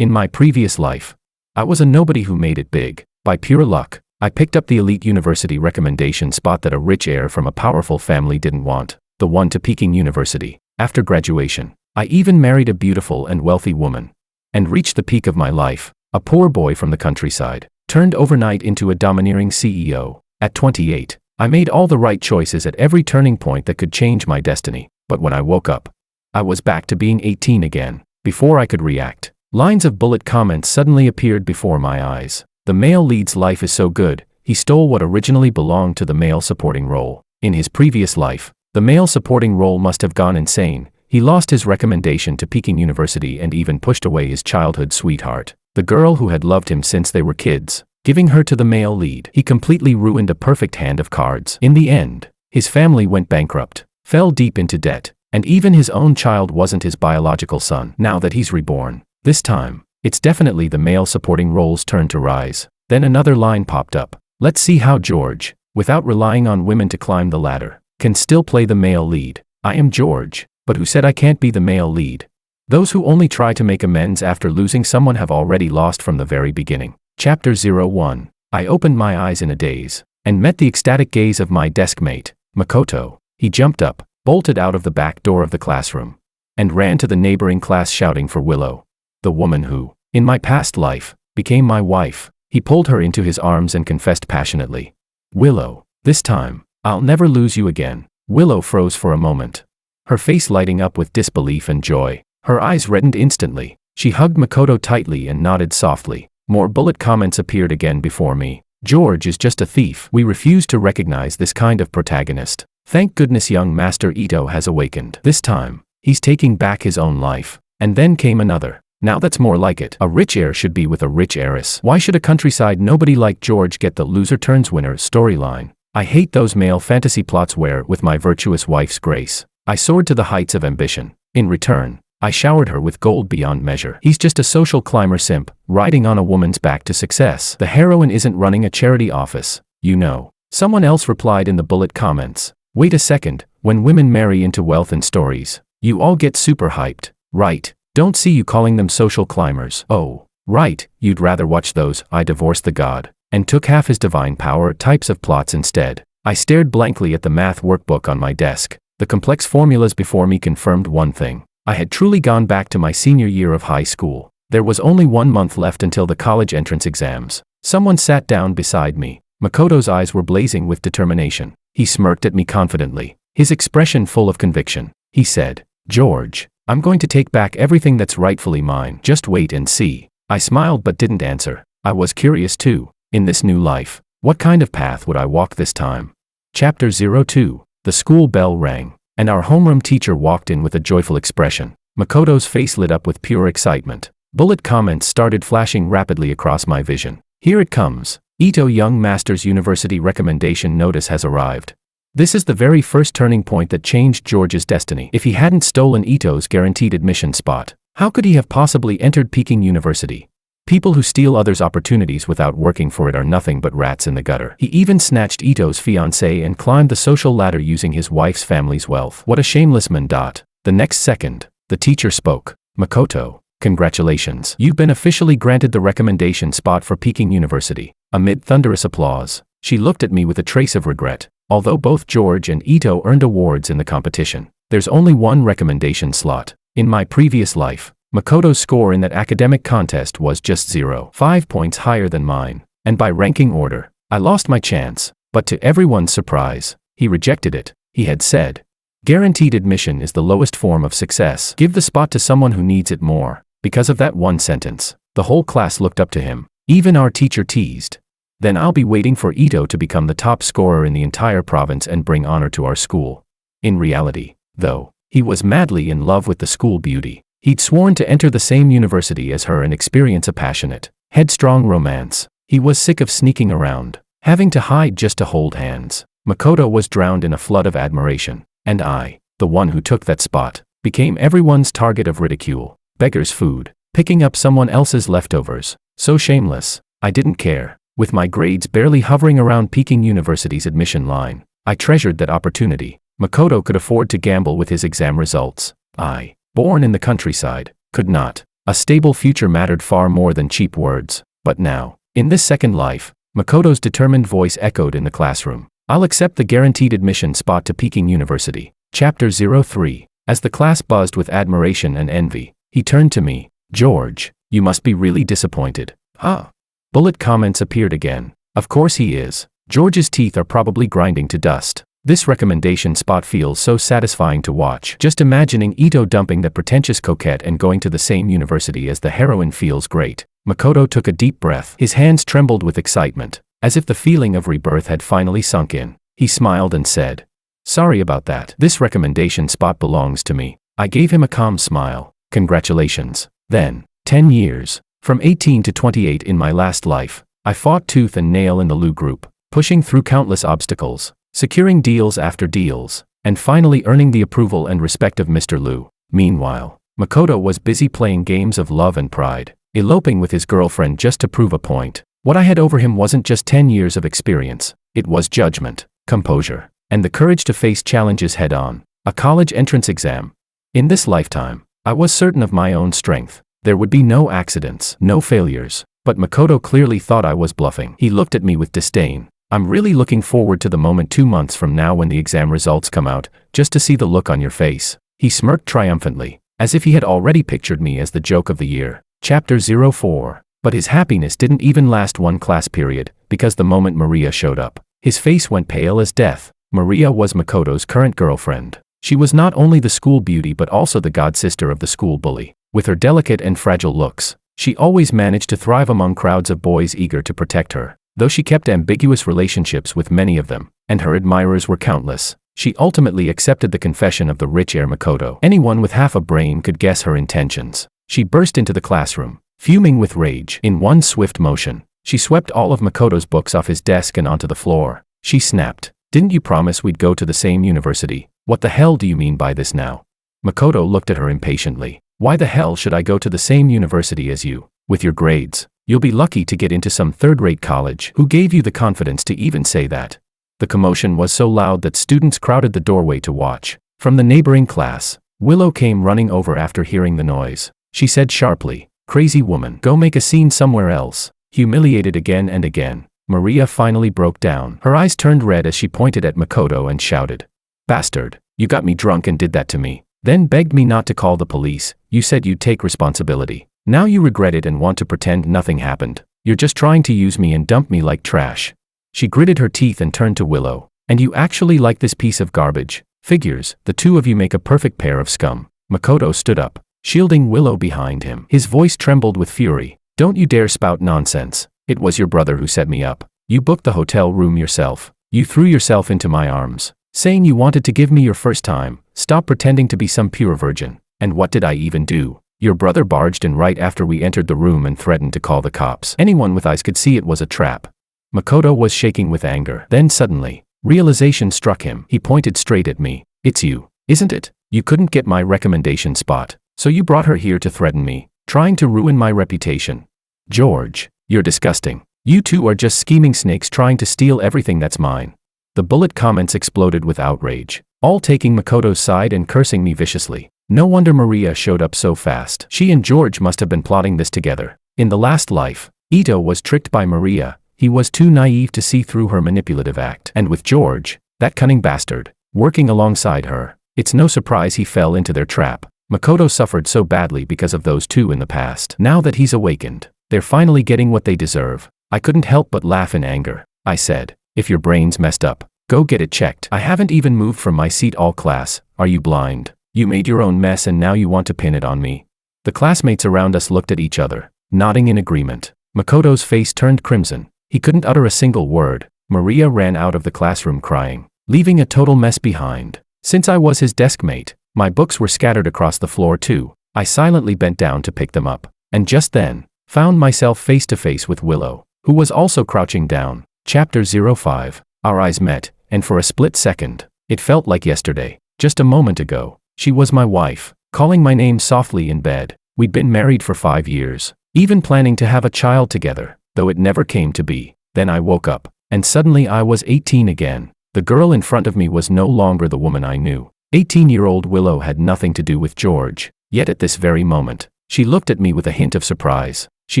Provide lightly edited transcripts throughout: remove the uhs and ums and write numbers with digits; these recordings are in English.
In my previous life, I was a nobody who made it big. By pure luck, I picked up the elite university recommendation spot that a rich heir from a powerful family didn't want, the one to Peking University. After graduation, I even married a beautiful and wealthy woman, and reached the peak of my life. A poor boy from the countryside, turned overnight into a domineering CEO. At 28, I made all the right choices at every turning point that could change my destiny, but when I woke up, I was back to being 18 again. Before I could react, lines of bullet comments suddenly appeared before my eyes. The male lead's life is so good, he stole what originally belonged to the male supporting role. In his previous life, the male supporting role must have gone insane. He lost his recommendation to Peking University and even pushed away his childhood sweetheart, the girl who had loved him since they were kids, giving her to the male lead. He completely ruined a perfect hand of cards. In the end, his family went bankrupt, fell deep into debt, and even his own child wasn't his biological son. Now that he's reborn, this time, it's definitely the male supporting role's turn to rise. Then another line popped up. Let's see how George, without relying on women to climb the ladder, can still play the male lead. I am George, but who said I can't be the male lead? Those who only try to make amends after losing someone have already lost from the very beginning. Chapter 01. I opened my eyes in a daze, and met the ecstatic gaze of my desk mate, Makoto. He jumped up, bolted out of the back door of the classroom, and ran to the neighboring class shouting for Willow, the woman who, in my past life, became my wife. He pulled her into his arms and confessed passionately, "Willow, this time, I'll never lose you again." Willow froze for a moment, her face lighting up with disbelief and joy. Her eyes reddened instantly. She hugged Makoto tightly and nodded softly. More bullet comments appeared again before me. George is just a thief. We refuse to recognize this kind of protagonist. Thank goodness young Master Ito has awakened. This time, he's taking back his own life. And then came another. Now that's more like it. A rich heir should be with a rich heiress. Why should a countryside nobody like George get the loser turns winner storyline? I hate those male fantasy plots where, with my virtuous wife's grace, I soared to the heights of ambition. In return, I showered her with gold beyond measure. He's just a social climber simp, riding on a woman's back to success. The heroine isn't running a charity office, you know. Someone else replied in the bullet comments. Wait a second, when women marry into wealth in stories, you all get super hyped, right? Don't see you calling them social climbers. Oh, right, you'd rather watch those "I divorced the god, and took half his divine power" types of plots instead. I stared blankly at the math workbook on my desk. The complex formulas before me confirmed one thing. I had truly gone back to my senior year of high school. There was only 1 month left until the college entrance exams. Someone sat down beside me. Makoto's eyes were blazing with determination. He smirked at me confidently, his expression full of conviction. He said, "George, I'm going to take back everything that's rightfully mine. Just wait and see." I smiled but didn't answer. I was curious too. In this new life, what kind of path would I walk this time? Chapter 02. The school bell rang, and our homeroom teacher walked in with a joyful expression. Makoto's face lit up with pure excitement. Bullet comments started flashing rapidly across my vision. Here it comes. Ito Young Master's University recommendation notice has arrived. This is the very first turning point that changed George's destiny. If he hadn't stolen Ito's guaranteed admission spot, how could he have possibly entered Peking University? People who steal others' opportunities without working for it are nothing but rats in the gutter. He even snatched Ito's fiancée and climbed the social ladder using his wife's family's wealth. What a shameless man. The next second, the teacher spoke. "Makoto, congratulations. You've been officially granted the recommendation spot for Peking University." Amid thunderous applause, she looked at me with a trace of regret. Although both George and Ito earned awards in the competition, there's only one recommendation slot. In my previous life, Makoto's score in that academic contest was just 0.5 points higher than mine, and by ranking order, I lost my chance. But to everyone's surprise, he rejected it. He had said, "Guaranteed admission is the lowest form of success. Give the spot to someone who needs it more." Because of that one sentence, the whole class looked up to him. Even our teacher teased, "Then I'll be waiting for Ito to become the top scorer in the entire province and bring honor to our school." In reality, though, he was madly in love with the school beauty. He'd sworn to enter the same university as her and experience a passionate, headstrong romance. He was sick of sneaking around, having to hide just to hold hands. Makoto was drowned in a flood of admiration, and I, the one who took that spot, became everyone's target of ridicule. Beggar's food, picking up someone else's leftovers. So shameless, I didn't care. With my grades barely hovering around Peking University's admission line, I treasured that opportunity. Makoto could afford to gamble with his exam results. I, born in the countryside, could not. A stable future mattered far more than cheap words. But now, in this second life, Makoto's determined voice echoed in the classroom. I'll accept the guaranteed admission spot to Peking University. Chapter 03. As the class buzzed with admiration and envy, he turned to me. George, you must be really disappointed. Huh? Bullet comments appeared again. Of course he is. George's teeth are probably grinding to dust. This recommendation spot feels so satisfying to watch. Just imagining Ito dumping that pretentious coquette and going to the same university as the heroine feels great. Makoto took a deep breath. His hands trembled with excitement, as if the feeling of rebirth had finally sunk in. He smiled and said, "Sorry about that. This recommendation spot belongs to me." I gave him a calm smile. "Congratulations." Then, 10 years, from 18 to 28 in my last life, I fought tooth and nail in the Lu group, pushing through countless obstacles, securing deals after deals, and finally earning the approval and respect of Mr. Lu. Meanwhile, Makoto was busy playing games of love and pride, eloping with his girlfriend just to prove a point. What I had over him wasn't just 10 years of experience, it was judgment, composure, and the courage to face challenges head-on. A college entrance exam. In this lifetime, I was certain of my own strength. There would be no accidents, no failures. But Makoto clearly thought I was bluffing. He looked at me with disdain. "I'm really looking forward to the moment 2 months from now when the exam results come out, just to see the look on your face." He smirked triumphantly, as if he had already pictured me as the joke of the year. Chapter 04. But his happiness didn't even last one class period, because the moment Maria showed up, his face went pale as death. Maria was Makoto's current girlfriend. She was not only the school beauty but also the god-sister of the school bully. With her delicate and fragile looks, she always managed to thrive among crowds of boys eager to protect her. Though she kept ambiguous relationships with many of them, and her admirers were countless, she ultimately accepted the confession of the rich heir Makoto. Anyone with half a brain could guess her intentions. She burst into the classroom, fuming with rage. In one swift motion, she swept all of Makoto's books off his desk and onto the floor. She snapped, "Didn't you promise we'd go to the same university? What the hell do you mean by this now?" Makoto looked at her impatiently. "Why the hell should I go to the same university as you? With your grades, you'll be lucky to get into some third-rate college. Who gave you the confidence to even say that?" The commotion was so loud that students crowded the doorway to watch. From the neighboring class, Willow came running over after hearing the noise. She said sharply, "Crazy woman, go make a scene somewhere else." Humiliated again and again, Maria finally broke down. Her eyes turned red as she pointed at Makoto and shouted, "Bastard, you got me drunk and did that to me. Then begged me not to call the police. You said you'd take responsibility. Now you regret it and want to pretend nothing happened. You're just trying to use me and dump me like trash." She gritted her teeth and turned to Willow. "And you actually like this piece of garbage? Figures, the two of you make a perfect pair of scum." Makoto stood up, shielding Willow behind him. His voice trembled with fury. "Don't you dare spout nonsense. It was your brother who set me up. You booked the hotel room yourself. You threw yourself into my arms, saying you wanted to give me your first time. Stop pretending to be some pure virgin. And what did I even do? Your brother barged in right after we entered the room and threatened to call the cops. Anyone with eyes could see it was a trap." Makoto was shaking with anger. Then suddenly, realization struck him. He pointed straight at me. "It's you, isn't it? You couldn't get my recommendation spot, so you brought her here to threaten me, trying to ruin my reputation. George, you're disgusting. You two are just scheming snakes trying to steal everything that's mine." The bullet comments exploded with outrage, all taking Makoto's side and cursing me viciously. No wonder Maria showed up so fast. She and George must have been plotting this together. In the last life, Ito was tricked by Maria. He was too naive to see through her manipulative act. And with George, that cunning bastard, working alongside her, it's no surprise he fell into their trap. Makoto suffered so badly because of those two in the past. Now that he's awakened, they're finally getting what they deserve. I couldn't help but laugh in anger. I said, "If your brain's messed up, go get it checked. I haven't even moved from my seat all class. Are you blind? You made your own mess and now you want to pin it on me." The classmates around us looked at each other, nodding in agreement. Makoto's face turned crimson. He couldn't utter a single word. Maria ran out of the classroom crying, leaving a total mess behind. Since I was his desk mate, my books were scattered across the floor too. I silently bent down to pick them up, and just then, found myself face to face with Willow, who was also crouching down. Chapter 05. Our eyes met, and for a split second, it felt like yesterday. Just a moment ago, she was my wife, calling my name softly in bed. We'd been married for 5 years, even planning to have a child together, though it never came to be. Then I woke up, and suddenly I was 18 again. The girl in front of me was no longer the woman I knew. 18-year-old Willow had nothing to do with George, yet at this very moment, She looked at me with a hint of surprise. She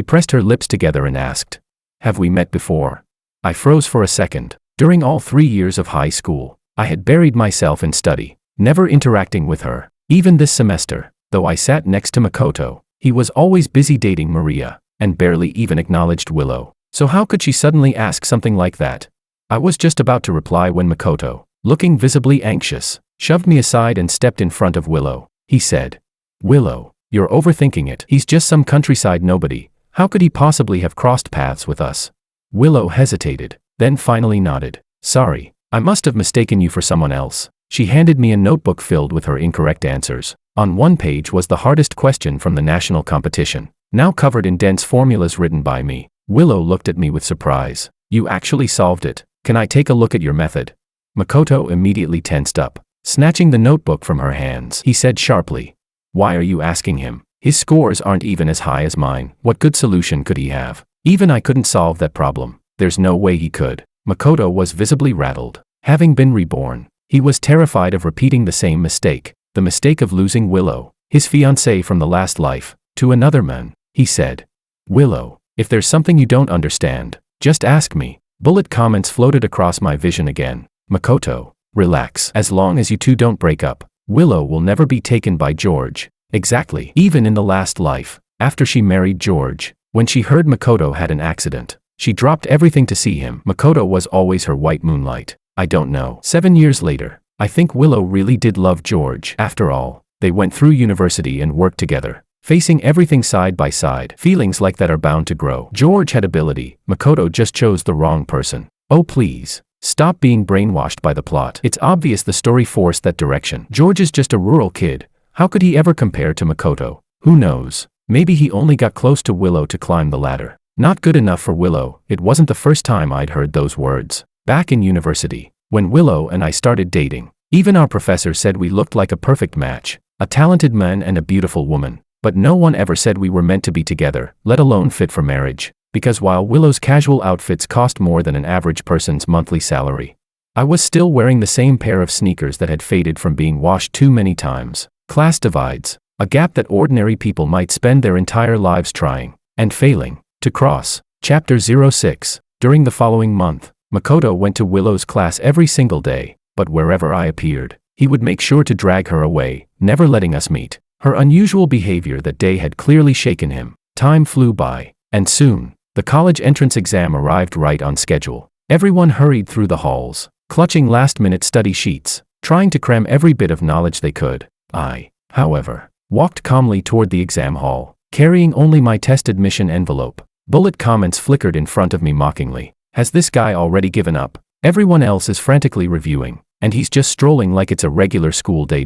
pressed her lips together and asked, "Have we met before?" I froze for a second. During all 3 years of high school, I had buried myself in study, never interacting with her. Even this semester, though I sat next to Makoto, he was always busy dating Maria, and barely even acknowledged Willow. So how could she suddenly ask something like that? I was just about to reply when Makoto, looking visibly anxious, shoved me aside and stepped in front of Willow. He said, "Willow, you're overthinking it. He's just some countryside nobody. How could he possibly have crossed paths with us?" Willow hesitated, then finally nodded. "Sorry, I must have mistaken you for someone else." She handed me a notebook filled with her incorrect answers. On one page was the hardest question from the national competition, now covered in dense formulas written by me. Willow looked at me with surprise. "You actually solved it. Can I take a look at your method?" Makoto immediately tensed up. Snatching the notebook from her hands, he said sharply, "Why are you asking him? His scores aren't even as high as mine. What good solution could he have? Even I couldn't solve that problem. There's no way he could." Makoto was visibly rattled. Having been reborn, he was terrified of repeating the same mistake, the mistake of losing Willow, his fiancée from the last life, to another man. He said, "Willow, if there's something you don't understand, just ask me." Bullet comments floated across my vision again. "Makoto, relax. As long as you two don't break up, Willow will never be taken by George." Exactly. Even in the last life, after she married George, when she heard Makoto had an accident, she dropped everything to see him. Makoto was always her white moonlight. I don't know. 7 years later, I think Willow really did love George. After all, they went through university and worked together, facing everything side by side. Feelings like that are bound to grow. George had ability. Makoto just chose the wrong person. Oh please, stop being brainwashed by the plot. It's obvious the story forced that direction. George is just a rural kid. How could he ever compare to Makoto? Who knows? Maybe he only got close to Willow to climb the ladder. Not good enough for Willow. It wasn't the first time I'd heard those words. Back in university, when Willow and I started dating, even our professor said we looked like a perfect match, a talented man and a beautiful woman. But no one ever said we were meant to be together, let alone fit for marriage. Because while Willow's casual outfits cost more than an average person's monthly salary, I was still wearing the same pair of sneakers that had faded from being washed too many times. Class divides, a gap that ordinary people might spend their entire lives trying, and failing, to cross. Chapter 06. During the following month, Makoto went to Willow's class every single day, but wherever I appeared, he would make sure to drag her away, never letting us meet. Her unusual behavior that day had clearly shaken him. Time flew by, and soon, the college entrance exam arrived right on schedule. Everyone hurried through the halls, clutching last-minute study sheets, trying to cram every bit of knowledge they could. I, however, walked calmly toward the exam hall, carrying only my test admission envelope. Bullet comments flickered in front of me mockingly. Has this guy already given up? Everyone else is frantically reviewing, and he's just strolling like it's a regular school day.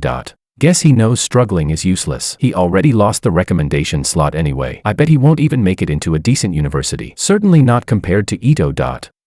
Guess he knows struggling is useless. He already lost the recommendation slot anyway. I bet he won't even make it into a decent university. Certainly not compared to Ito.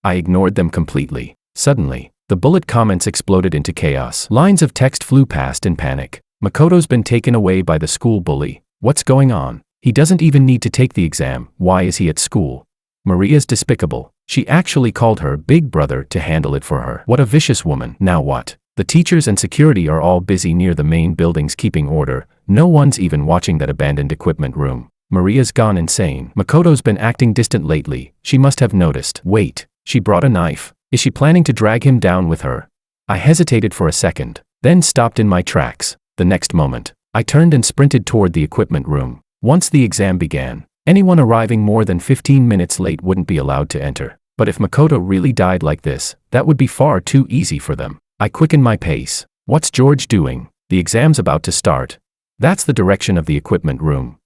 I ignored them completely. Suddenly, the bullet comments exploded into chaos. Lines of text flew past in panic. Makoto's been taken away by the school bully. What's going on? He doesn't even need to take the exam. Why is he at school? Maria's despicable. She actually called her big brother to handle it for her. What a vicious woman. Now what? The teachers and security are all busy near the main buildings keeping order. No one's even watching that abandoned equipment room. Maria's gone insane. Makoto's been acting distant lately. She must have noticed. Wait, she brought a knife. Is she planning to drag him down with her? I hesitated for a second, then stopped in my tracks. The next moment, I turned and sprinted toward the equipment room. Once the exam began, anyone arriving more than 15 minutes late wouldn't be allowed to enter. But if Makoto really died like this, that would be far too easy for them. I quickened my pace. What's George doing? The exam's about to start. That's the direction of the equipment room.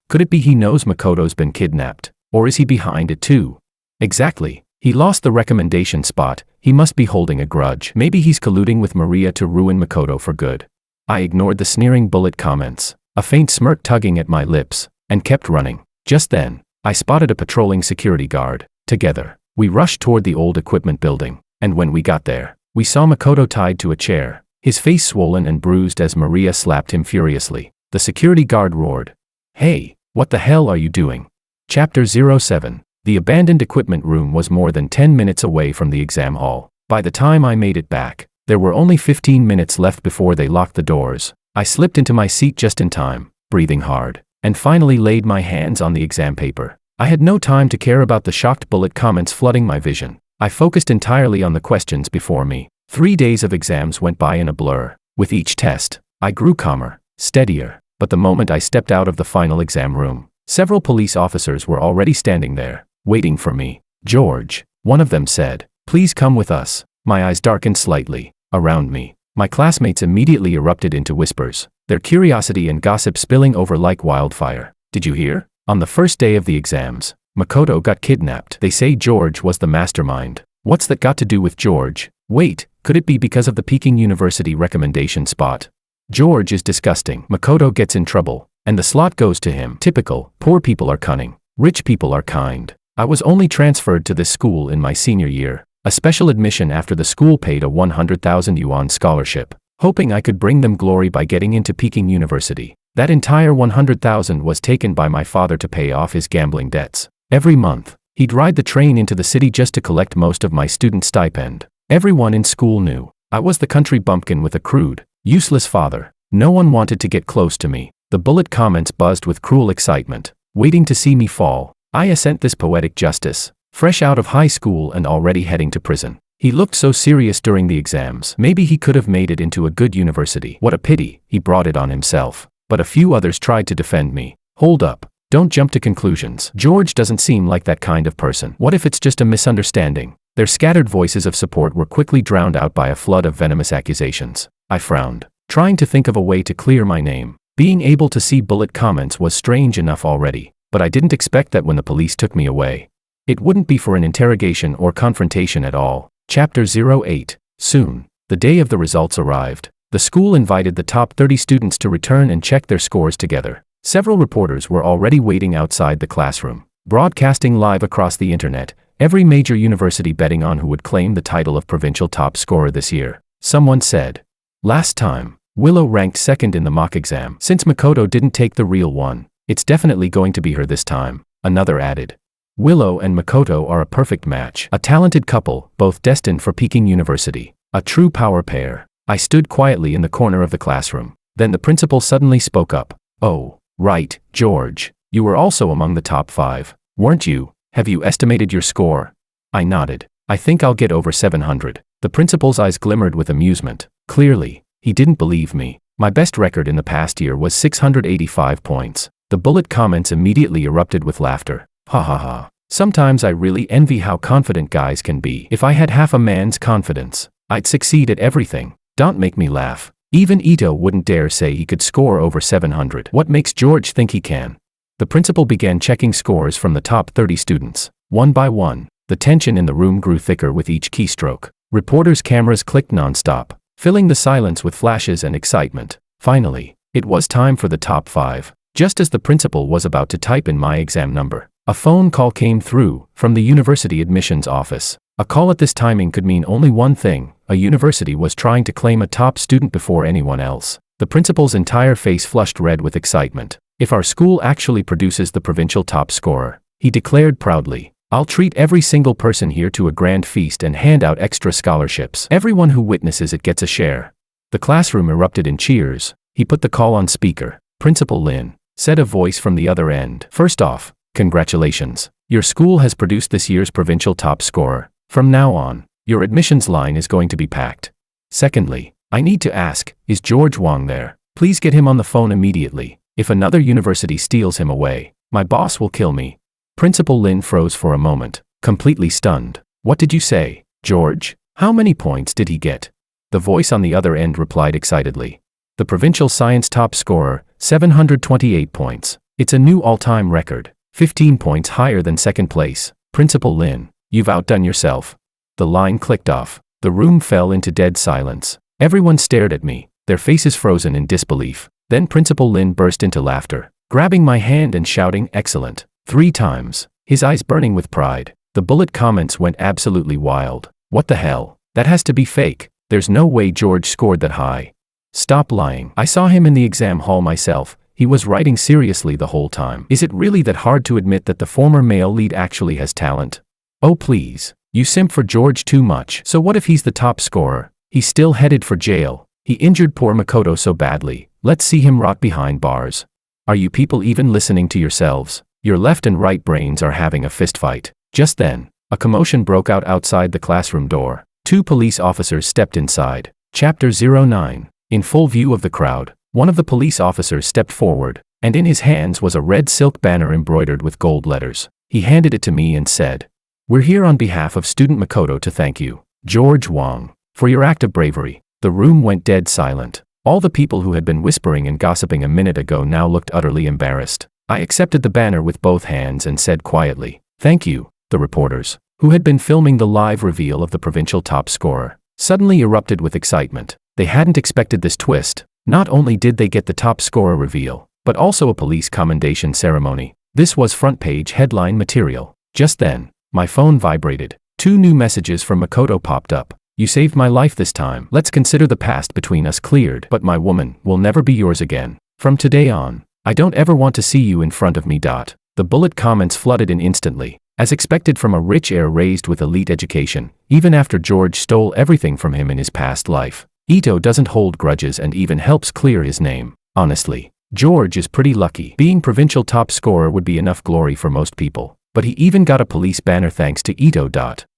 Could it be he knows Makoto's been kidnapped? Or is he behind it too? Exactly. He lost the recommendation spot. He must be holding a grudge. Maybe he's colluding with Maria to ruin Makoto for good. I ignored the sneering bullet comments, a faint smirk tugging at my lips, and kept running. Just then, I spotted a patrolling security guard. Together, we rushed toward the old equipment building, and when we got there, we saw Makoto tied to a chair, his face swollen and bruised as Maria slapped him furiously. The security guard roared, "Hey, what the hell are you doing?" Chapter 07. The abandoned equipment room was more than 10 minutes away from the exam hall. By the time I made it back, there were only 15 minutes left before they locked the doors. I slipped into my seat just in time, breathing hard. and finally laid my hands on the exam paper. I had no time to care about the shocked bullet comments flooding my vision. I focused entirely on the questions before me. 3 days of exams went by in a blur. With each test, I grew calmer, steadier, but the moment I stepped out of the final exam room, several police officers were already standing there, waiting for me. "George," one of them said, "please come with us." My eyes darkened slightly. Around me, my classmates immediately erupted into whispers, their curiosity and gossip spilling over like wildfire. "Did you hear? On the first day of the exams, Makoto got kidnapped. They say George was the mastermind." "What's that got to do with George? Wait, could it be because of the Peking University recommendation spot? George is disgusting. Makoto gets in trouble, and the slot goes to him. Typical. Poor people are cunning. Rich people are kind." I was only transferred to this school in my senior year, a special admission after the school paid a 100,000 yuan scholarship, hoping I could bring them glory by getting into Peking University. That entire 100,000 was taken by my father to pay off his gambling debts. Every month, he'd ride the train into the city just to collect most of my student stipend. Everyone in school knew I was the country bumpkin with a crude, useless father. No one wanted to get close to me. The bullet comments buzzed with cruel excitement, waiting to see me fall. I assent this poetic justice, fresh out of high school and already heading to prison. He looked so serious during the exams. Maybe he could have made it into a good university. What a pity, he brought it on himself. But a few others tried to defend me. "Hold up. Don't jump to conclusions. George doesn't seem like that kind of person. What if it's just a misunderstanding?" Their scattered voices of support were quickly drowned out by a flood of venomous accusations. I frowned, trying to think of a way to clear my name. Being able to see bullet comments was strange enough already, but I didn't expect that when the police took me away, it wouldn't be for an interrogation or confrontation at all. Chapter 08. Soon, the day of the results arrived. The school invited the top 30 students to return and check their scores together. Several reporters were already waiting outside the classroom, broadcasting live across the internet, every major university betting on who would claim the title of provincial top scorer this year. Someone said, "Last time, Willow ranked second in the mock exam. Since Makoto didn't take the real one, it's definitely going to be her this time." Another added, "Willow and Makoto are a perfect match. A talented couple, both destined for Peking University. A true power pair." I stood quietly in the corner of the classroom. Then the principal suddenly spoke up. "Oh, right, George. You were also among the top 5, weren't you? Have you estimated your score?" I nodded. "I think I'll get over 700. The principal's eyes glimmered with amusement. Clearly, he didn't believe me. My best record in the past year was 685 points. The bullet comments immediately erupted with laughter. "Ha ha ha. Sometimes I really envy how confident guys can be. If I had half a man's confidence, I'd succeed at everything." Don't make me laugh. Even Ito wouldn't dare say he could score over 700. What makes George think he can? The principal began checking scores from the top 30 students. One by one, the tension in the room grew thicker with each keystroke. Reporters' cameras clicked non-stop, filling the silence with flashes and excitement. Finally, it was time for the top 5. Just as the principal was about to type in my exam number, a phone call came through from the university admissions office. A call at this timing could mean only one thing: a university was trying to claim a top student before anyone else. The principal's entire face flushed red with excitement. "If our school actually produces the provincial top scorer," he declared proudly, "I'll treat every single person here to a grand feast and hand out extra scholarships. Everyone who witnesses it gets a share." The classroom erupted in cheers. He put the call on speaker. "Principal Lin," said a voice from the other end. "First off, congratulations. Your school has produced this year's provincial top scorer. From now on, your admissions line is going to be packed. Secondly, I need to ask, is George Wang there? Please get him on the phone immediately. If another university steals him away, my boss will kill me." Principal Lin froze for a moment, completely stunned. "What did you say, George? How many points did he get?" The voice on the other end replied excitedly. "The provincial science top scorer, 728 points. It's a new all-time record, 15 points higher than second place. Principal Lin, you've outdone yourself." The line clicked off. The room fell into dead silence. Everyone stared at me, their faces frozen in disbelief. Then Principal Lin burst into laughter, grabbing my hand and shouting, "Excellent," 3 times, his eyes burning with pride. The bullet comments went absolutely wild. "What the hell? That has to be fake. There's no way George scored that high." "Stop lying. I saw him in the exam hall myself. He was writing seriously the whole time." "Is it really that hard to admit that the former male lead actually has talent?" "Oh please, you simp for George too much." "So what if he's the top scorer? He's still headed for jail. He injured poor Makoto so badly. Let's see him rot behind bars." Are you people even listening to yourselves? Your left and right brains are having a fistfight. Just then, a commotion broke out outside the classroom door. 2 police officers stepped inside. Chapter 09. In full view of the crowd, one of the police officers stepped forward, and in his hands was a red silk banner embroidered with gold letters. He handed it to me and said, "We're here on behalf of student Makoto to thank you, George Wang, for your act of bravery." The room went dead silent. All the people who had been whispering and gossiping a minute ago now looked utterly embarrassed. I accepted the banner with both hands and said quietly, "Thank you." The reporters, who had been filming the live reveal of the provincial top scorer, suddenly erupted with excitement. They hadn't expected this twist. Not only did they get the top scorer reveal, but also a police commendation ceremony. This was front-page headline material. Just then, my phone vibrated. 2 new messages from Makoto popped up. "You saved my life this time. Let's consider the past between us cleared, but my woman will never be yours again. From today on, I don't ever want to see you in front of me." The bullet comments flooded in instantly. As expected from a rich heir raised with elite education, even after George stole everything from him in his past life, Ito doesn't hold grudges and even helps clear his name. Honestly, George is pretty lucky. Being provincial top scorer would be enough glory for most people, but he even got a police banner thanks to Ito.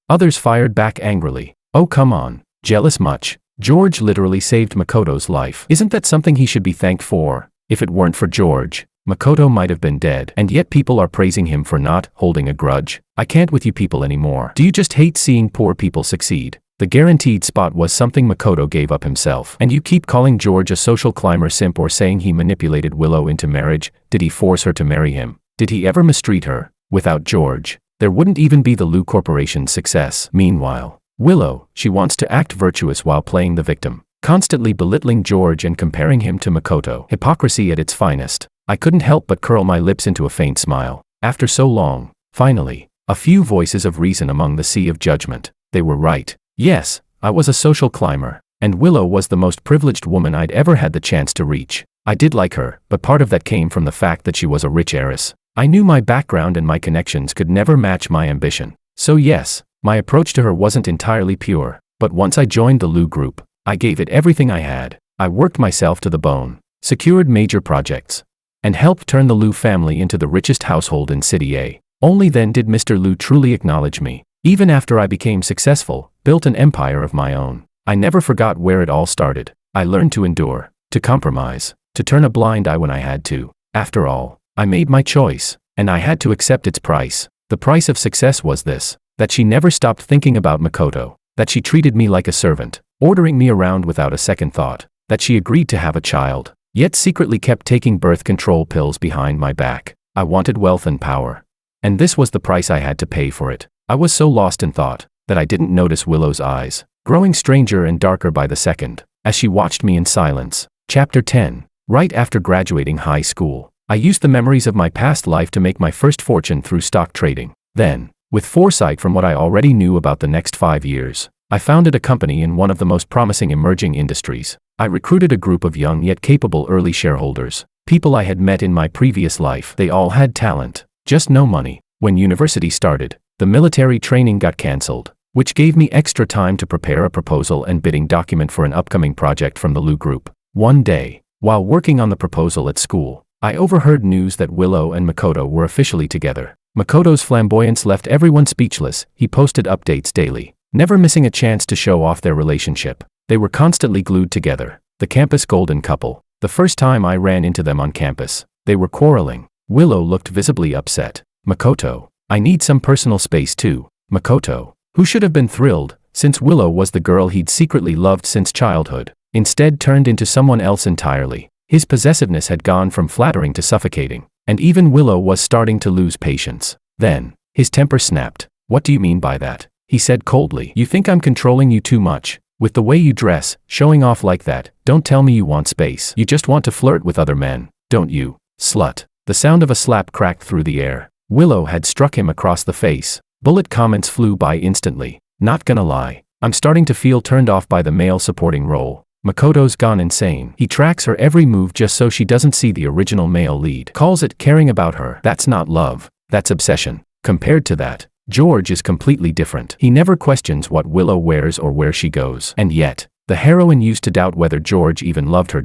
Others fired back angrily. "Oh come on, jealous much? George literally saved Makoto's life. Isn't that something he should be thanked for? If it weren't for George, Makoto might have been dead, and yet people are praising him for not holding a grudge. I can't with you people anymore. Do you just hate seeing poor people succeed? The guaranteed spot was something Makoto gave up himself. And you keep calling George a social climber simp or saying he manipulated Willow into marriage. Did he force her to marry him? Did he ever mistreat her? Without George, there wouldn't even be the Lu Corporation's success. Meanwhile, Willow, she wants to act virtuous while playing the victim, constantly belittling George and comparing him to Makoto. Hypocrisy at its finest. I couldn't help but curl my lips into a faint smile. After so long, finally, a few voices of reason among the sea of judgment. They were right. Yes, I was a social climber, and Willow was the most privileged woman I'd ever had the chance to reach. I did like her, but part of that came from the fact that she was a rich heiress. I knew my background and my connections could never match my ambition. So yes, my approach to her wasn't entirely pure, but once I joined the Lu group, I gave it everything I had. I worked myself to the bone, secured major projects, and helped turn the Lu family into the richest household in City A. Only then did Mr. Lu truly acknowledge me. Even after I became successful, built an empire of my own, I never forgot where it all started. I learned to endure, to compromise, to turn a blind eye when I had to. After all, I made my choice, and I had to accept its price. The price of success was this: that she never stopped thinking about Makoto, that she treated me like a servant, ordering me around without a second thought, that she agreed to have a child, yet secretly kept taking birth control pills behind my back. I wanted wealth and power, and this was the price I had to pay for it. I was so lost in thought that I didn't notice Willow's eyes, growing stranger and darker by the second, as she watched me in silence. Chapter 10. Right after graduating high school, I used the memories of my past life to make my first fortune through stock trading. Then, with foresight from what I already knew about the next 5 years, I founded a company in one of the most promising emerging industries. I recruited a group of young yet capable early shareholders, people I had met in my previous life. They all had talent, just no money. When university started, the military training got cancelled, which gave me extra time to prepare a proposal and bidding document for an upcoming project from the Lu Group. One day, while working on the proposal at school, I overheard news that Willow and Makoto were officially together. Makoto's flamboyance left everyone speechless. He posted updates daily, never missing a chance to show off their relationship. They were constantly glued together, the campus golden couple. The first time I ran into them on campus, they were quarreling. Willow looked visibly upset. "Makoto, I need some personal space too." Makoto, who should have been thrilled, since Willow was the girl he'd secretly loved since childhood, instead turned into someone else entirely. His possessiveness had gone from flattering to suffocating, and even Willow was starting to lose patience. Then, his temper snapped. "What do you mean by that?" he said coldly. "You think I'm controlling you too much? With the way you dress, showing off like that, don't tell me you want space. You just want to flirt with other men, don't you, slut?" The sound of a slap cracked through the air. Willow had struck him across the face. Bullet comments flew by instantly. "Not gonna lie, I'm starting to feel turned off by the male supporting role. Makoto's gone insane. He tracks her every move just so she doesn't see the original male lead. Calls it caring about her. That's not love, that's obsession. Compared to that, George is completely different. He never questions what Willow wears or where she goes. And yet, the heroine used to doubt whether George even loved her.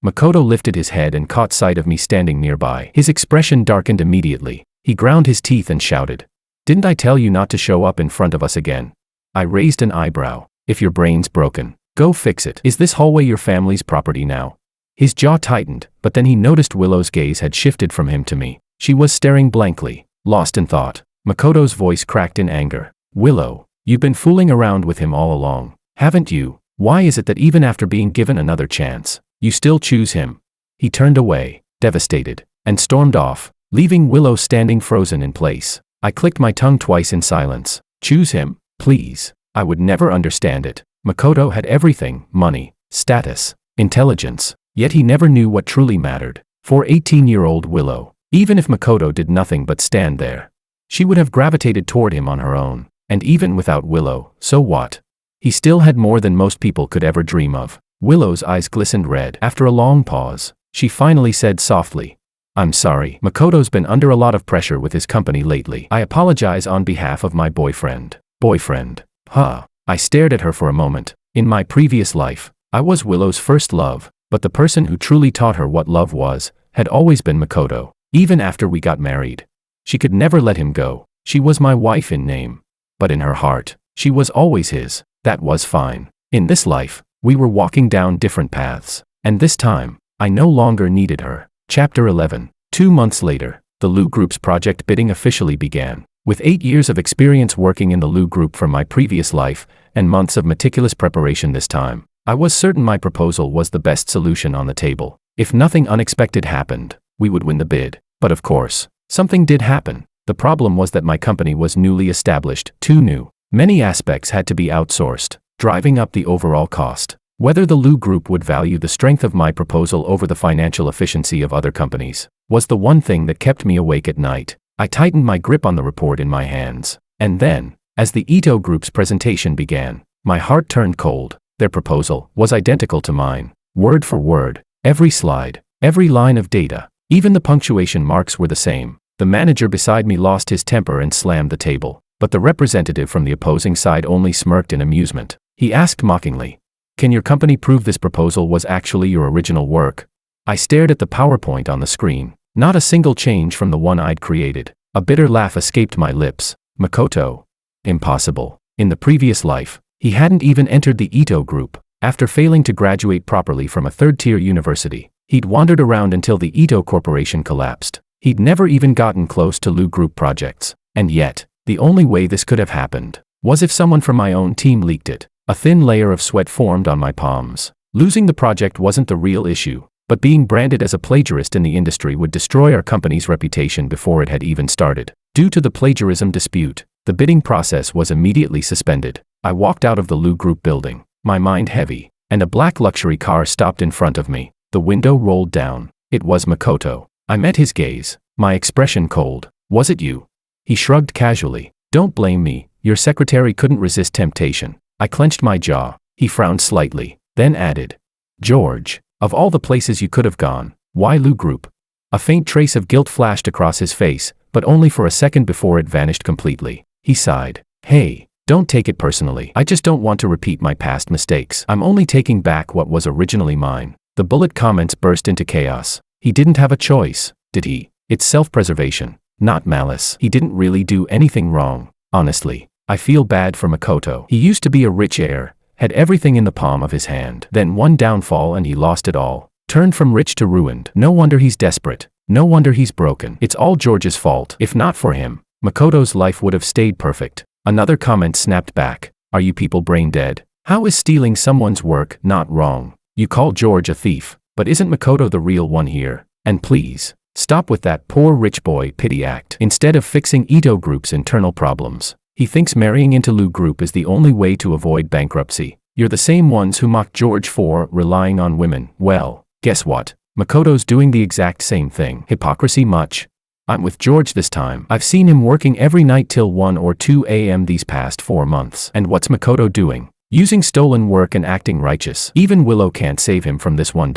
Makoto lifted his head and caught sight of me standing nearby. His expression darkened immediately. He ground his teeth and shouted, "Didn't I tell you not to show up in front of us again?" I raised an eyebrow. "If your brain's broken, go fix it. Is this hallway your family's property now?" His jaw tightened, but then he noticed Willow's gaze had shifted from him to me. She was staring blankly, lost in thought. Makoto's voice cracked in anger. "Willow, you've been fooling around with him all along, haven't you? Why is it that even after being given another chance, you still choose him?" He turned away, devastated, and stormed off, leaving Willow standing frozen in place. I clicked my tongue twice in silence. Choose him, please. I would never understand it. Makoto had everything: money, status, intelligence, yet he never knew what truly mattered. For 18-year-old Willow, even if Makoto did nothing but stand there, she would have gravitated toward him on her own. And even without Willow, so what? He still had more than most people could ever dream of. Willow's eyes glistened red. After a long pause, she finally said softly, "I'm sorry. Makoto's been under a lot of pressure with his company lately. I apologize on behalf of my boyfriend." Boyfriend? Huh. I stared at her for a moment. In my previous life, I was Willow's first love, but the person who truly taught her what love was, had always been Makoto. Even after we got married, she could never let him go. She was my wife in name, but in her heart, she was always his. That was fine. In this life, we were walking down different paths, and this time, I no longer needed her. Chapter 11. 2 months later, the Lu Group's project bidding officially began. With 8 years of experience working in the Lu Group from my previous life, and months of meticulous preparation this time, I was certain my proposal was the best solution on the table. If nothing unexpected happened, we would win the bid. But of course, something did happen. The problem was that my company was newly established, too new. Many aspects had to be outsourced, driving up the overall cost. Whether the Lu Group would value the strength of my proposal over the financial efficiency of other companies was the one thing that kept me awake at night. I tightened my grip on the report in my hands. And then, as the Ito Group's presentation began, my heart turned cold. Their proposal was identical to mine, word for word. Every slide, every line of data, even the punctuation marks were the same. The manager beside me lost his temper and slammed the table, but the representative from the opposing side only smirked in amusement. He asked mockingly, "Can your company prove this proposal was actually your original work?" I stared at the PowerPoint on the screen. Not a single change from the one I'd created. A bitter laugh escaped my lips. Makoto? Impossible. In the previous life, he hadn't even entered the Ito Group. After failing to graduate properly from a third-tier university, he'd wandered around until the Ito Corporation collapsed. He'd never even gotten close to Lu Group projects. And yet, the only way this could have happened was if someone from my own team leaked it. A thin layer of sweat formed on my palms. Losing the project wasn't the real issue, but being branded as a plagiarist in the industry would destroy our company's reputation before it had even started. Due to the plagiarism dispute, the bidding process was immediately suspended. I walked out of the Lu Group building, my mind heavy, and a black luxury car stopped in front of me. The window rolled down. It was Makoto. I met his gaze, my expression cold. "Was it you?" He shrugged casually. "Don't blame me, your secretary couldn't resist temptation." I clenched my jaw. He frowned slightly, then added, "George, of all the places you could have gone, why Lu Group?" A faint trace of guilt flashed across his face, but only for a second before it vanished completely. He sighed. "Hey, don't take it personally. I just don't want to repeat my past mistakes. I'm only taking back what was originally mine." The bullet comments burst into chaos. He didn't have a choice, did he? It's self-preservation, not malice. He didn't really do anything wrong. Honestly, I feel bad for Makoto. He used to be a rich heir, had everything in the palm of his hand. Then one downfall and he lost it all. Turned from rich to ruined. No wonder he's desperate. No wonder he's broken. It's all George's fault. If not for him, Makoto's life would have stayed perfect. Another comment snapped back. "Are you people brain dead? How is stealing someone's work not wrong? You call George a thief, but isn't Makoto the real one here? And please, stop with that poor rich boy pity act. Instead of fixing Ito Group's internal problems, he thinks marrying into Lu Group is the only way to avoid bankruptcy. You're the same ones who mocked George for relying on women. Well, guess what? Makoto's doing the exact same thing. Hypocrisy much? I'm with George this time. I've seen him working every night till 1 or 2 a.m. these past 4 months. And what's Makoto doing? Using stolen work and acting righteous. Even Willow can't save him from this one.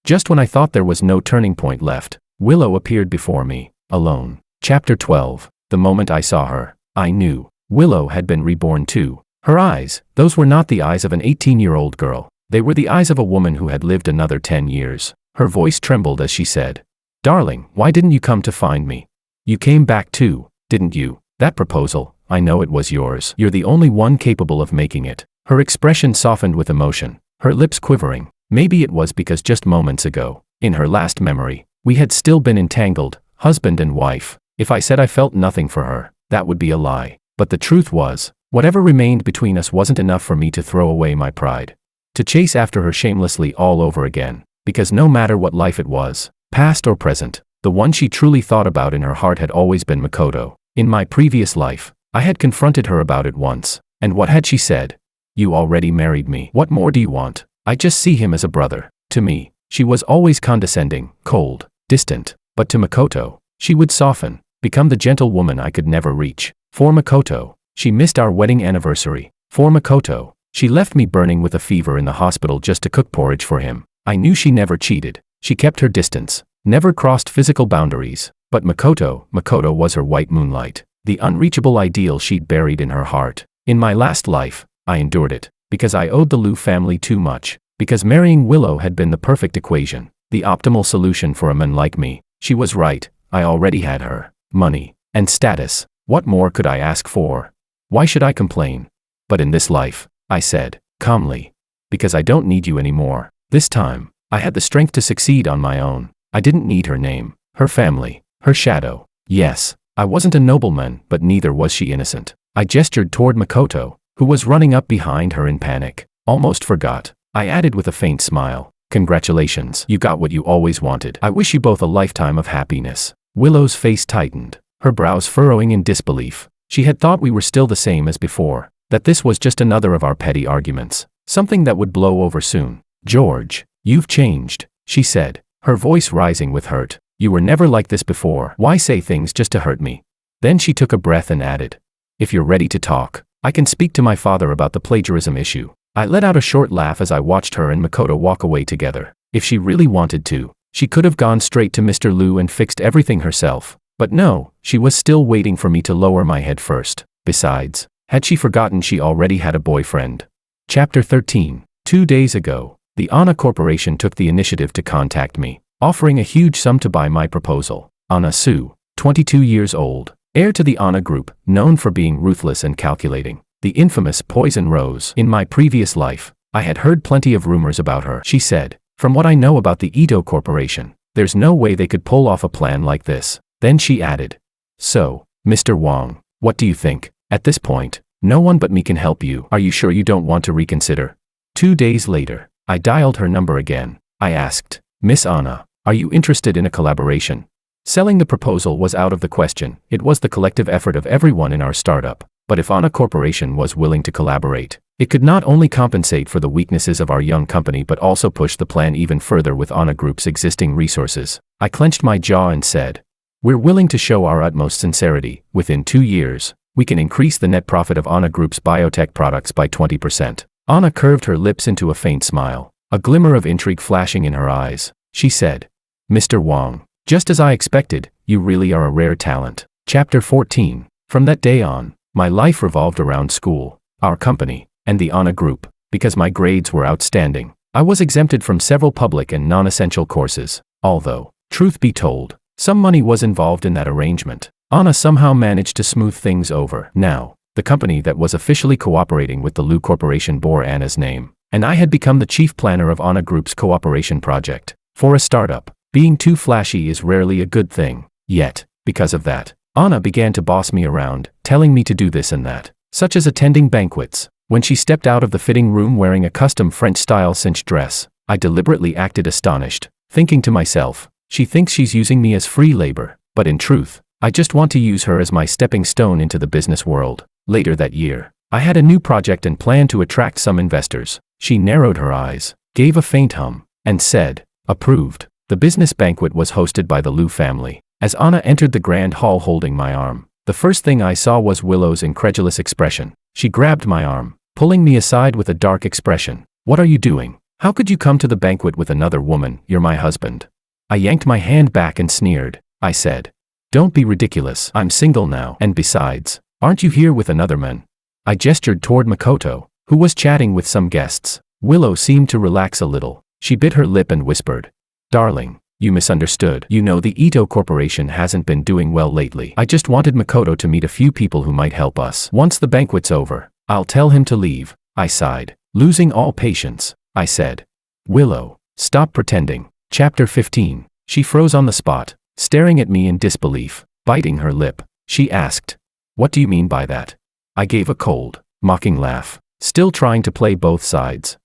Just when I thought there was no turning point left, Willow appeared before me, alone. Chapter 12. The moment I saw her, I knew. Willow had been reborn too. Her eyes, those were not the eyes of an 18-year-old girl. They were the eyes of a woman who had lived another 10 years. Her voice trembled as she said, "Darling, why didn't you come to find me? You came back too, didn't you? That proposal, I know it was yours. You're the only one capable of making it." Her expression softened with emotion, her lips quivering. Maybe it was because just moments ago, in her last memory, we had still been entangled, husband and wife. If I said I felt nothing for her, that would be a lie. But the truth was, whatever remained between us wasn't enough for me to throw away my pride. To chase after her shamelessly all over again. Because no matter what life it was, past or present, the one she truly thought about in her heart had always been Makoto. In my previous life, I had confronted her about it once, and what had she said? "You already married me. What more do you want? I just see him as a brother." To me, she was always condescending, cold, distant, but to Makoto, she would soften, become the gentle woman I could never reach. For Makoto, she missed our wedding anniversary. For Makoto, she left me burning with a fever in the hospital just to cook porridge for him. I knew she never cheated. She kept her distance, never crossed physical boundaries. But Makoto was her white moonlight, the unreachable ideal she'd buried in her heart. In my last life, I endured it, because I owed the Liu family too much, because marrying Willow had been the perfect equation, the optimal solution for a man like me. She was right, I already had her, money, and status. What more could I ask for? Why should I complain? But in this life, I said, calmly, because I don't need you anymore. This time, I had the strength to succeed on my own. I didn't need her name, her family, her shadow. Yes, I wasn't a nobleman, but neither was she innocent. I gestured toward Makoto, who was running up behind her in panic. Almost forgot. I added with a faint smile, "Congratulations, you got what you always wanted. I wish you both a lifetime of happiness." Willow's face tightened, her brows furrowing in disbelief. She had thought we were still the same as before, that this was just another of our petty arguments, something that would blow over soon. "George, you've changed," she said, her voice rising with hurt. "You were never like this before. Why say things just to hurt me?" Then she took a breath and added, "If you're ready to talk, I can speak to my father about the plagiarism issue." I let out a short laugh as I watched her and Makoto walk away together. If she really wanted to, she could have gone straight to Mr. Liu and fixed everything herself. But no, she was still waiting for me to lower my head first. Besides, had she forgotten she already had a boyfriend? Chapter 13. 2 days ago, the Anna Corporation took the initiative to contact me, offering a huge sum to buy my proposal. Anna Su, 22 years old, heir to the Anna Group, known for being ruthless and calculating. The infamous Poison Rose. In my previous life, I had heard plenty of rumors about her. She said, "From what I know about the Ito Corporation, there's no way they could pull off a plan like this." Then she added, "So, Mr. Wang, what do you think? At this point, no one but me can help you. Are you sure you don't want to reconsider?" 2 days later, I dialed her number again. I asked, "Miss Anna, are you interested in a collaboration?" Selling the proposal was out of the question. It was the collective effort of everyone in our startup. But if Anna Corporation was willing to collaborate, it could not only compensate for the weaknesses of our young company but also push the plan even further with Anna Group's existing resources. I clenched my jaw and said, "We're willing to show our utmost sincerity. Within 2 years, we can increase the net profit of Anna Group's biotech products by 20%. Anna curved her lips into a faint smile, a glimmer of intrigue flashing in her eyes. She said, "Mr. Wang, just as I expected, you really are a rare talent." Chapter 14. From that day on, my life revolved around school, our company, and the Anna Group. Because my grades were outstanding, I was exempted from several public and non-essential courses. Although, truth be told, some money was involved in that arrangement. Anna somehow managed to smooth things over. Now, the company that was officially cooperating with the Liu Corporation bore Anna's name, and I had become the chief planner of Anna Group's cooperation project. For a startup, being too flashy is rarely a good thing. Yet, because of that, Anna began to boss me around, telling me to do this and that, such as attending banquets. When she stepped out of the fitting room wearing a custom French-style cinched dress, I deliberately acted astonished, thinking to myself, she thinks she's using me as free labor, but in truth, I just want to use her as my stepping stone into the business world. Later that year, I had a new project and planned to attract some investors. She narrowed her eyes, gave a faint hum, and said, "Approved." The business banquet was hosted by the Liu family. As Anna entered the grand hall holding my arm, the first thing I saw was Willow's incredulous expression. She grabbed my arm, pulling me aside with a dark expression. "What are you doing? How could you come to the banquet with another woman? You're my husband." I yanked my hand back and sneered. I said, "Don't be ridiculous. I'm single now. And besides, aren't you here with another man?" I gestured toward Makoto, who was chatting with some guests. Willow seemed to relax a little. She bit her lip and whispered, Darling, you misunderstood. You know the Ito Corporation hasn't been doing well lately. I just wanted Makoto to meet a few people who might help us. Once the banquet's over, I'll tell him to leave. I sighed. Losing all patience, I said. Willow, stop pretending. Chapter 15. She froze on the spot, staring at me in disbelief. Biting her lip, she asked, "What do you mean by that?" I gave a cold, mocking laugh, still trying to play both sides.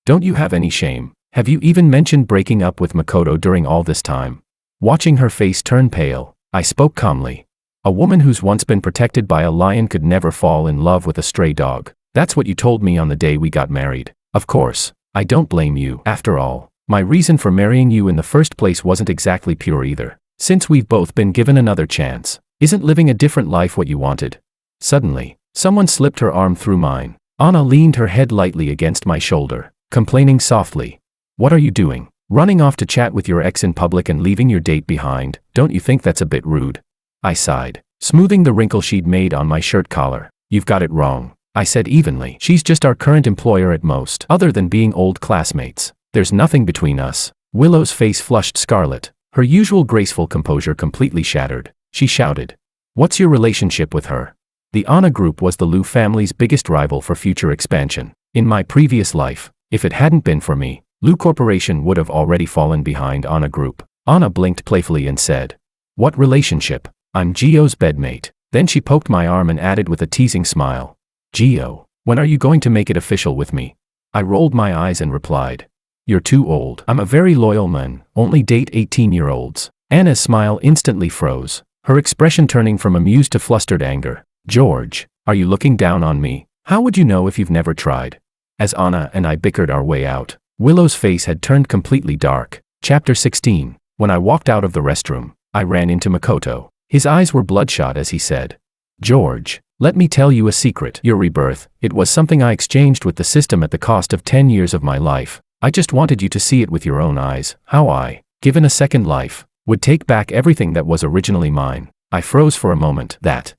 Don't you have any shame? Have you even mentioned breaking up with Makoto during all this time? Watching her face turn pale, I spoke calmly. A woman who's once been protected by a lion could never fall in love with a stray dog. That's what you told me on the day we got married. Of course, I don't blame you. After all, my reason for marrying you in the first place wasn't exactly pure either. Since we've both been given another chance, isn't living a different life what you wanted? Suddenly, someone slipped her arm through mine. Anna leaned her head lightly against my shoulder, complaining softly. "What are you doing? Running off to chat with your ex in public and leaving your date behind? Don't you think that's a bit rude?" I sighed, smoothing the wrinkle she'd made on my shirt collar. "You've got it wrong," I said evenly. "She's just our current employer at most. Other than being old classmates, there's nothing between us." Willow's face flushed scarlet, her usual graceful composure completely shattered. She shouted, "What's your relationship with her?" The Anna Group was the Liu family's biggest rival for future expansion. In my previous life, if it hadn't been for me, Liu Corporation would have already fallen behind Anna Group. Anna blinked playfully and said, "What relationship? I'm Gio's bedmate." Then she poked my arm and added with a teasing smile, "Gio, when are you going to make it official with me?" I rolled my eyes and replied, "You're too old. I'm a very loyal man, only date 18-year-olds. Anna's smile instantly froze, her expression turning from amused to flustered anger. "George, are you looking down on me? How would you know if you've never tried?" As Anna and I bickered our way out, Willow's face had turned completely dark. Chapter 16. When I walked out of the restroom, I ran into Makoto. His eyes were bloodshot as he said, "George, let me tell you a secret. Your rebirth, it was something I exchanged with the system at the cost of 10 years of my life. I just wanted you to see it with your own eyes, how I, given a second life, would take back everything that was originally mine." I froze for a moment. That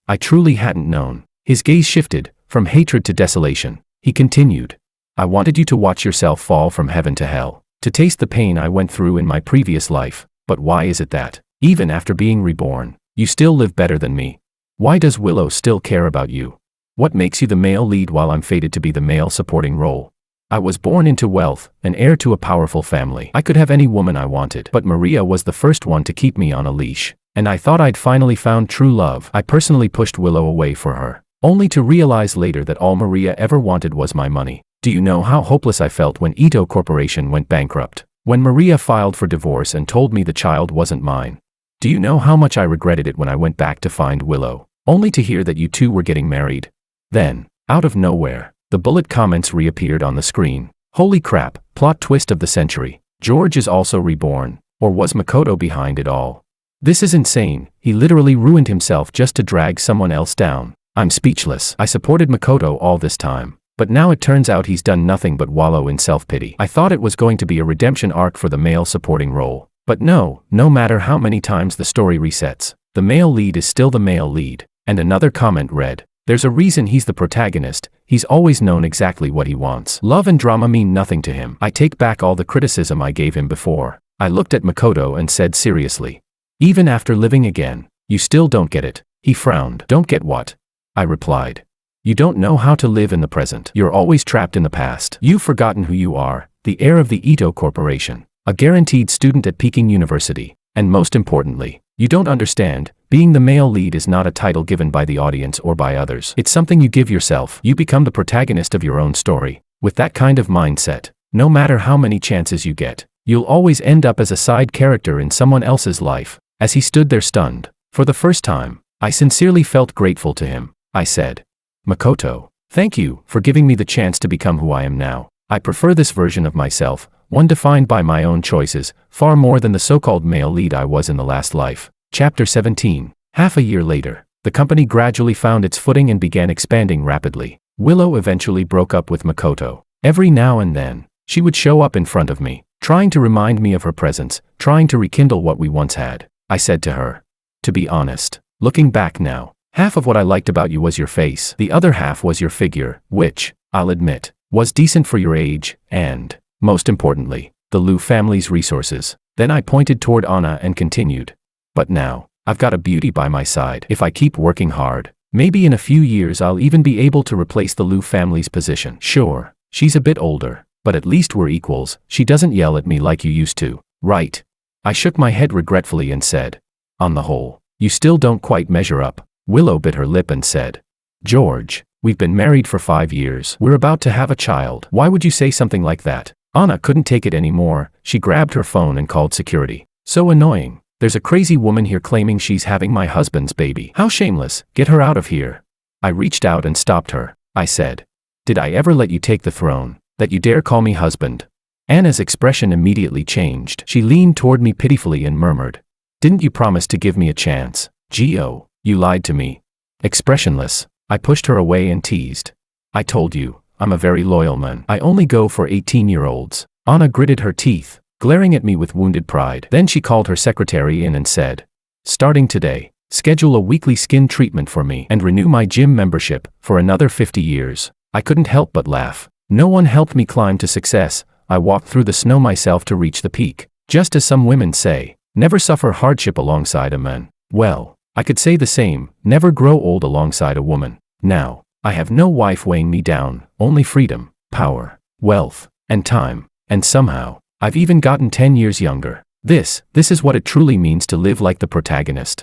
I truly hadn't known. His gaze shifted, from hatred to desolation. He continued, "I wanted you to watch yourself fall from heaven to hell, to taste the pain I went through in my previous life. But why is it that, even after being reborn, you still live better than me? Why does Willow still care about you? What makes you the male lead while I'm fated to be the male supporting role? I was born into wealth, an heir to a powerful family. I could have any woman I wanted, but Maria was the first one to keep me on a leash. And I thought I'd finally found true love. I personally pushed Willow away for her, only to realize later that all Maria ever wanted was my money. Do you know how hopeless I felt when Ito Corporation went bankrupt? When Maria filed for divorce and told me the child wasn't mine? Do you know how much I regretted it when I went back to find Willow, only to hear that you two were getting married? Then, out of nowhere, the bullet comments reappeared on the screen. Holy crap, plot twist of the century. George is also reborn, or was Makoto behind it all? This is insane. He literally ruined himself just to drag someone else down. I'm speechless. I supported Makoto all this time, but now it turns out he's done nothing but wallow in self-pity. I thought it was going to be a redemption arc for the male supporting role. But no matter how many times the story resets, the male lead is still the male lead. And another comment read, "There's a reason he's the protagonist. He's always known exactly what he wants. Love and drama mean nothing to him." I take back all the criticism I gave him before. I looked at Makoto and said seriously, "Even after living again, you still don't get it." He frowned. "Don't get what?" I replied. "You don't know how to live in the present. You're always trapped in the past. You've forgotten who you are, the heir of the Ito Corporation, a guaranteed student at Peking University, and most importantly, you don't understand, being the male lead is not a title given by the audience or by others. It's something you give yourself. You become the protagonist of your own story. With that kind of mindset, no matter how many chances you get, you'll always end up as a side character in someone else's life." As he stood there stunned, for the first time, I sincerely felt grateful to him. I said, "Makoto, thank you for giving me the chance to become who I am now. I prefer this version of myself, one defined by my own choices, far more than the so-called male lead I was in the last life." Chapter 17. Half a year later, the company gradually found its footing and began expanding rapidly. Willow eventually broke up with Makoto. Every now and then, she would show up in front of me, trying to remind me of her presence, trying to rekindle what we once had. I said to her, "To be honest, looking back now, half of what I liked about you was your face. The other half was your figure, which, I'll admit, was decent for your age, and, most importantly, the Liu family's resources. Then I pointed toward Anna and continued. But now, I've got a beauty by my side. If I keep working hard, maybe in a few years I'll even be able to replace the Liu family's position. Sure, she's a bit older, but at least we're equals. She doesn't yell at me like you used to, right? I shook my head regretfully and said, on the whole, you still don't quite measure up. Willow bit her lip and said, George, we've been married for 5 years. We're about to have a child. Why would you say something like that? Anna couldn't take it anymore. She grabbed her phone and called security. So annoying. There's a crazy woman here claiming she's having my husband's baby. How shameless. Get her out of here. I reached out and stopped her. I said, did I ever let you take the throne, that you dare call me husband? Anna's expression immediately changed. She leaned toward me pitifully and murmured, didn't you promise to give me a chance? Gio, you lied to me. Expressionless, I pushed her away and teased. I told you, I'm a very loyal man. I only go for 18-year-olds. Anna gritted her teeth, glaring at me with wounded pride. Then she called her secretary in and said, starting today, schedule a weekly skin treatment for me and renew my gym membership for another 50 years. I couldn't help but laugh. No one helped me climb to success. I walked through the snow myself to reach the peak. Just as some women say, never suffer hardship alongside a man. Well, I could say the same, never grow old alongside a woman. Now, I have no wife weighing me down, only freedom, power, wealth, and time. And somehow, I've even gotten 10 years younger. This is what it truly means to live like the protagonist.